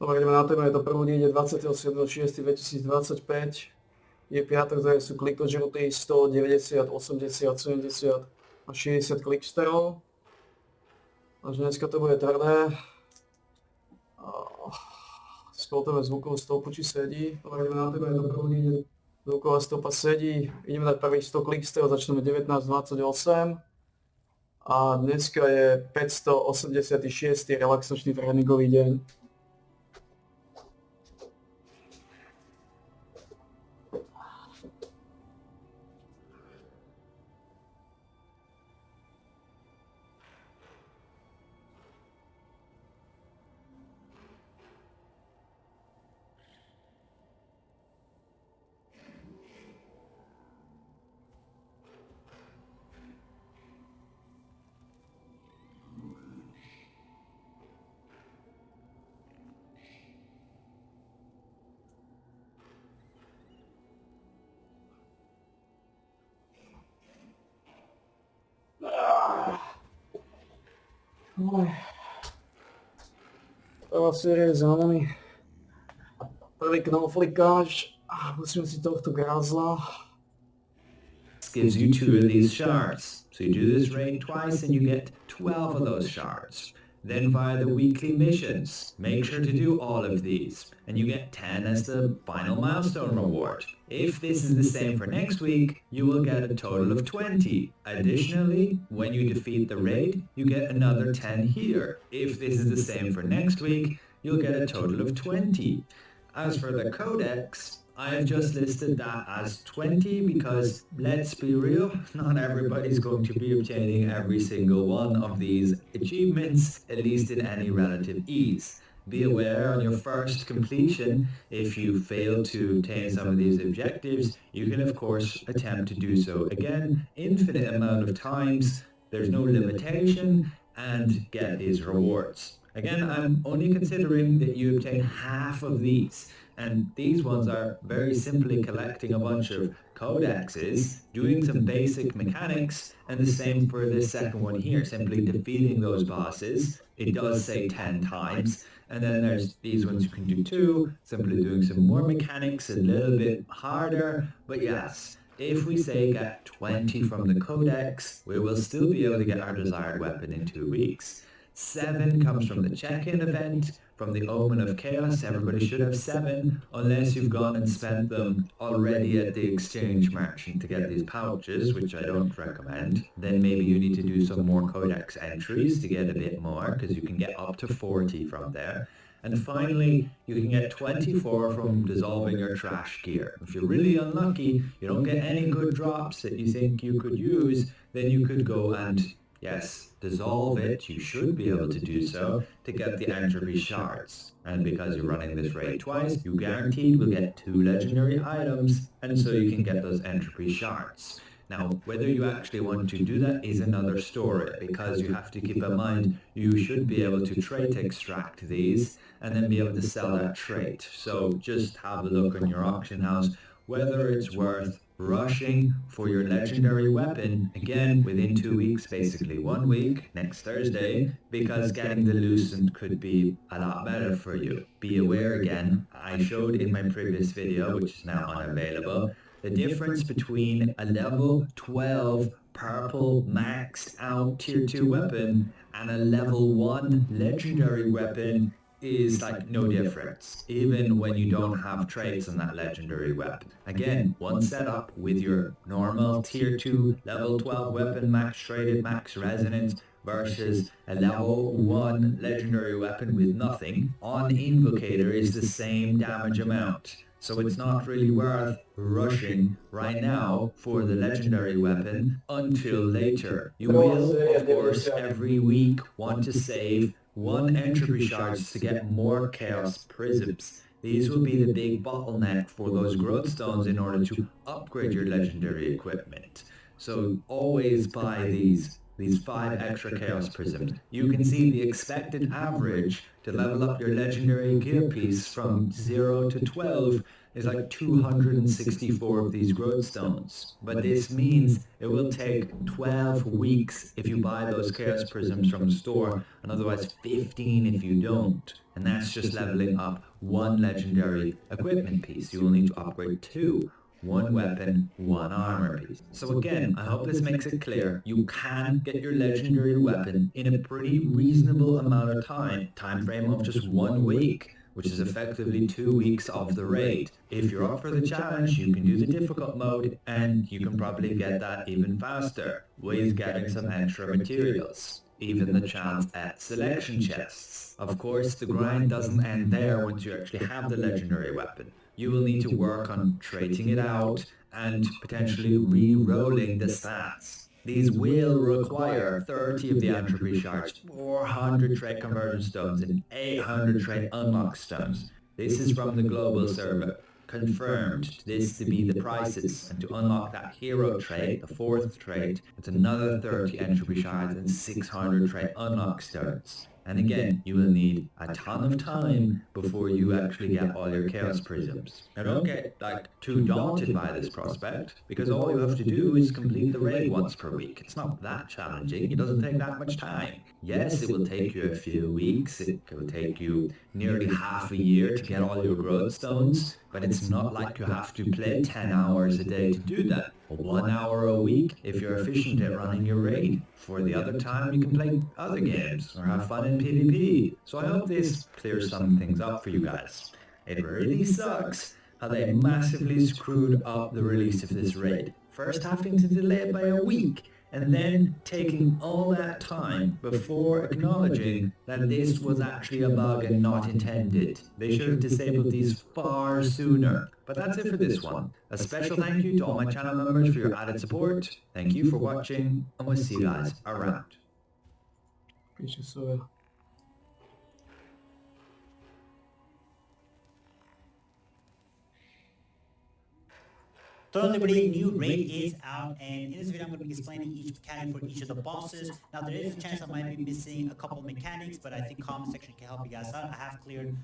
Dobre, ideme na téma, je to prvú ide 27.6.2025. Je piatok, ktoré sú klikožruty 190, 80, 70 a 60 kliksterov. Takže dneska to bude tvrdé. Spolteme zvukovú stopu, či sedí. Dobre, ideme na téma, je to prvú ide. Zvuková stopa sedí. Ideme dať prvých 100 kliksterov, začneme 19.28. A dneska je 586. relaxačný tréningový deň. Prvá séria je za nami. Prvý knoflikáč. Musím si tohto grázla. Gives you 2 of these shards. So you do this raid twice and you get 12 of those shards. Then via the weekly missions, make sure to do all of these, and you get 10 as the final milestone reward. If this is the same for next week, you will get a total of 20. Additionally, when you defeat the raid, you get another 10 here. If this is the same for next week, you'll get a total of 20. As for the codex, I have just listed that as 20 because, let's be real, not everybody's going to be obtaining every single one of these achievements, at least in any relative ease. Be aware on your first completion, if you fail to obtain some of these objectives, you can of course attempt to do so again, infinite amount of times, there's no limitation, and get these rewards. Again, I'm only considering that you obtain half of these. And these ones are very simply collecting a bunch of codexes, doing some basic mechanics, and the same for this second one here, simply defeating those bosses. It does say 10 times. And then there's these ones you can do too, simply doing some more mechanics, a little bit harder. But yes, if we say get 20 from the codex, we will still be able to get our desired weapon in 2 weeks. 7 comes from the check-in event, from the Omen of Chaos. Everybody should have 7, unless you've gone and spent them already at the exchange merchant to get these pouches, which I don't recommend. Then maybe you need to do some more codex entries to get a bit more, because you can get up to 40 from there. And finally, you can get 24 from dissolving your trash gear. If you're really unlucky, you don't get any good drops that you think you could use, then you could go and, yes, dissolve it. You should be able to do so to get the entropy shards. And because you're running this raid twice, you guaranteed will get 2 legendary items, and so you can get those entropy shards. Now, whether you actually want to do that is another story, because you have to keep in mind you should be able to trait extract these and then be able to sell that trait. So just have a look on your auction house whether it's worth rushing for your legendary weapon, again, within 2 weeks, basically 1 week, next Thursday, because getting the Lucent could be a lot better for you. Be aware again, I showed in my previous video, which is now unavailable, the difference between a level 12 purple maxed out tier 2 weapon and a level 1 legendary weapon is like no difference, even when you don't have traits on that legendary weapon. Again, one setup with your normal tier 2 level 12 weapon, max traded, max resonance, versus a level 1 legendary weapon with nothing on Invocator is the same damage amount. So it's not really worth rushing right now for the legendary weapon until later. You will, of course, every week want to save 1 entropy shards to get more chaos prisms. These will be the big bottleneck for those growth stones in order to upgrade your legendary equipment. So always buy these 5 extra chaos prisms. You can see the expected average To level up your legendary gear piece from 0 to 12 is like 264 of these growth stones. But this means it will take 12 weeks if you buy those chaos prisms from the store, and otherwise 15 if you don't. And that's just leveling up one legendary equipment piece. You will need to upgrade two. One weapon, one armor piece. So again, I hope this makes it clear, you can get your legendary weapon in a pretty reasonable amount of time frame of just 1 week, which is effectively 2 weeks of the raid. If you're up for the challenge, you can do the difficult mode, and you can probably get that even faster, with getting some extra materials. Even the chance at selection chests. Of course, the grind doesn't end there once you actually have the legendary weapon. You will need to work on trading it out and potentially re-rolling the stats. These will require 30 of the entropy shards, 400 trait conversion stones, and 800 trait unlock stones. This is from the global server. Confirmed this to be the prices, and to unlock that hero trait, the fourth trait, it's another 30 entropy shards and 600 trait unlock stones. And again, you will need a ton of time before you actually get all your chaos prisms. Now don't get too daunted by this prospect, because all you have to do is complete the raid once per week. It's not that challenging, it doesn't take that much time. Yes, it will take you a few weeks, it will take you nearly half a year to get all your growth stones, but it's not like you have to play 10 hours a day to do that. 1 hour a week if you're efficient at running your raid. For the other time you can play other games or have fun in PvP. So I hope this clears some things up for you guys. It really sucks how they massively screwed up the release of this raid. First having to delay it by a week, and then taking all that time before acknowledging that this was actually a bug and not intended. They should have disabled these far sooner. But that's it for this one. A special thank you to all my channel members for your added support. Thank you for watching, and we'll see you guys around. Píše Soja. Hello everybody, new raid is out, and in this video I'm going to be explaining each mechanic for each of the bosses. Now there is a chance I might be missing a couple of mechanics, but I think comment section can help you guys out. I have cleared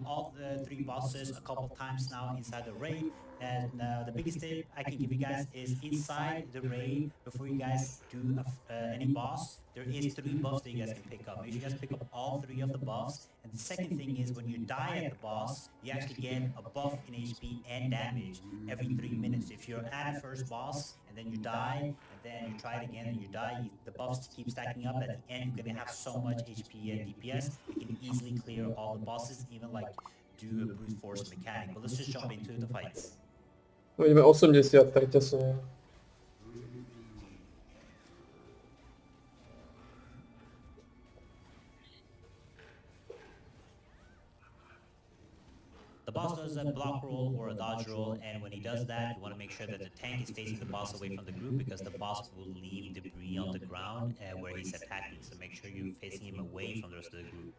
all the 3 bosses a couple of times now inside the raid, and the biggest tip I can give you guys is inside the raid, before you guys do any boss, there is 3 buffs that you guys can pick up. Make sure you guys pick up all 3 of the buffs. And the second thing is, when you die at the boss, you actually get a buff in HP and damage every 3 minutes. If you're at a first boss and then you die, and then you try it again and you die, the buffs keep stacking up. At the end, you're gonna have so much HP and DPS, you can easily clear all the bosses, even like do a brute force mechanic. But let's just jump into the fights. Vidíme 80 Tretě Soja. The boss does a block roll or a dodge roll, and when he does that, you want to make sure that the tank is facing the boss away from the group, because the boss will leave debris on the ground where he's attacking. So make sure you're facing him away from the rest of the group.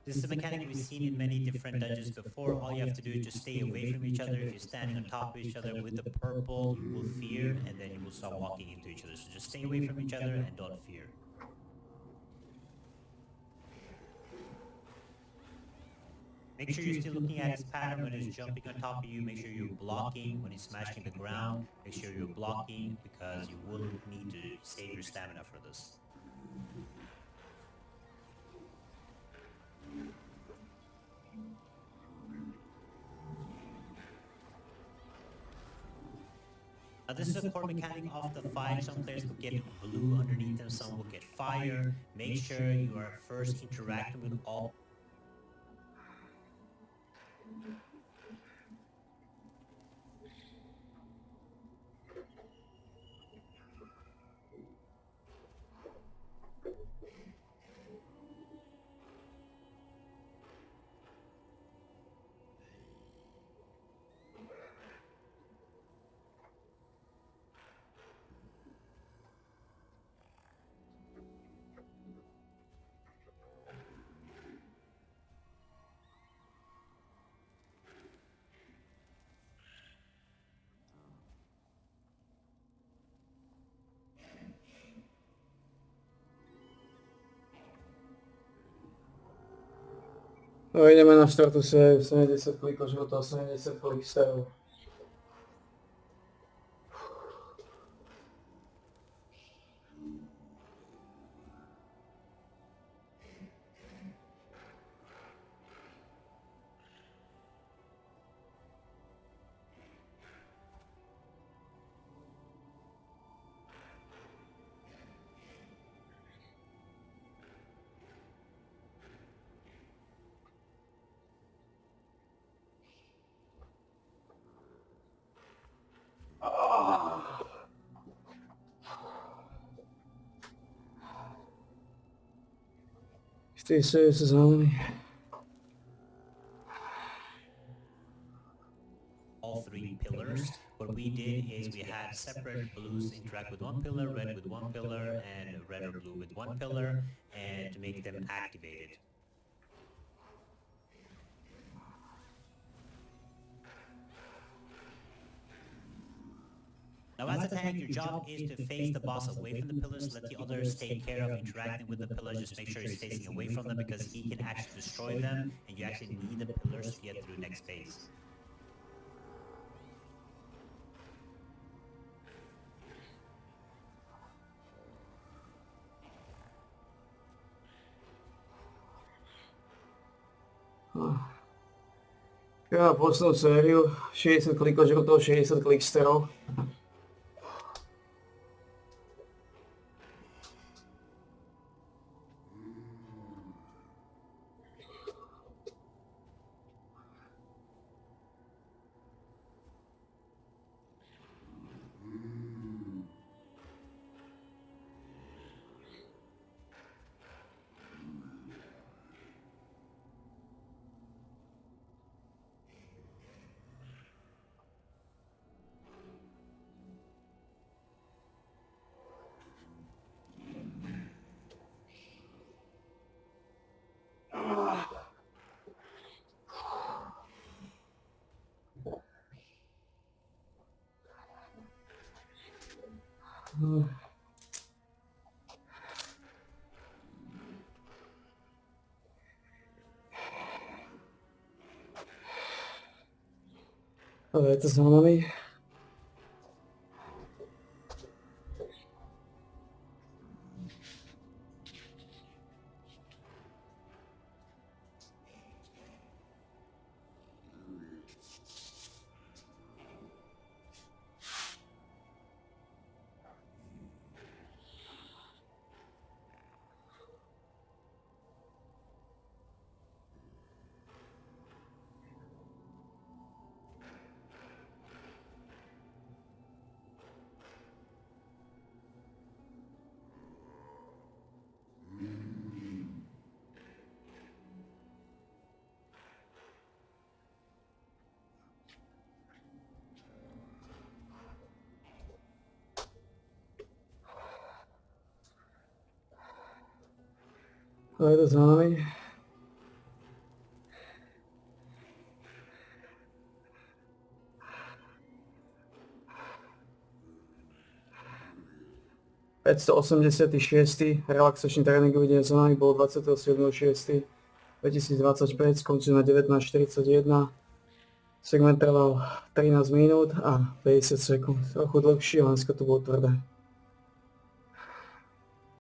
This is a mechanic we've seen in many different dungeons before. All you have to do is just stay away from each other. If you're standing on top of each other with the purple, you will fear, and then you will start walking into each other. So just stay away from each other and don't fear. Make sure you're still looking at his pattern when he's jumping on top of you. Make sure you're blocking when he's smashing the ground. Make sure you're blocking, because you will need to save your stamina for this. Now this is a core mechanic of the fight. Some players will get blue underneath them, some will get fire. Make sure you are first interacting with all. No, ideme na štvrtú sériu, 70 klikov žlto, 70 klisterov. V tej sérii sa zaujímavé. All three pillars. What we did is we had separate blues interact with one pillar, red with one pillar, and red or blue with one pillar, and to make them activated. Now as a tank, your job is to face the boss away from the pillars, let the others take care of interacting with the pillars, just make sure he's facing away from them because he can actually destroy them, and you actually need the pillars to get through next phase. Ja poslednú sériu, 60 klikov žlto, 60 kliksterov. Ale je to zaujímavý. Ale je to zaujímavý. ...586. relaxačný tréningový deň za nami bol 27.6.2025, skončil na 19.41. Segment trval 13 minút a 50 sekúnd. Trochu dlhší, ale dneska to bolo tvrdé.